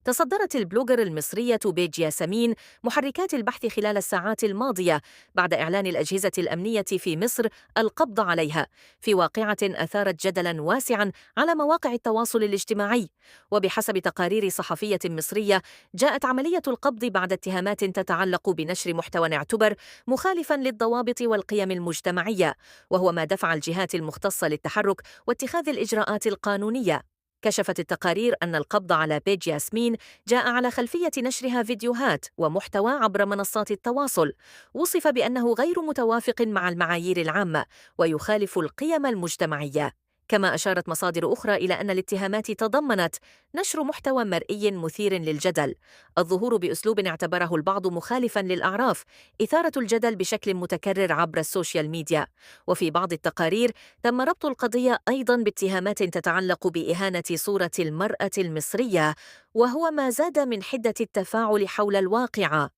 تصدرت البلوجر المصرية بيج ياسمين محركات البحث خلال الساعات الماضية بعد إعلان الأجهزة الأمنية في مصر القبض عليها في واقعة أثارت جدلاً واسعاً على مواقع التواصل الاجتماعي. وبحسب تقارير صحفية مصرية، جاءت عملية القبض بعد اتهامات تتعلق بنشر محتوى اعتبر مخالفاً للضوابط والقيم المجتمعية، وهو ما دفع الجهات المختصة للتحرك واتخاذ الإجراءات القانونية. كشفت التقارير أن القبض على بيج ياسمين جاء على خلفية نشرها فيديوهات ومحتوى عبر منصات التواصل وصف بأنه غير متوافق مع المعايير العامة ويخالف القيم المجتمعية. كما أشارت مصادر أخرى إلى أن الاتهامات تضمنت نشر محتوى مرئي مثير للجدل، الظهور بأسلوب اعتبره البعض مخالفاً للأعراف، إثارة الجدل بشكل متكرر عبر السوشيال ميديا. وفي بعض التقارير تم ربط القضية أيضاً باتهامات تتعلق بإهانة صورة المرأة المصرية، وهو ما زاد من حدة التفاعل حول الواقعة.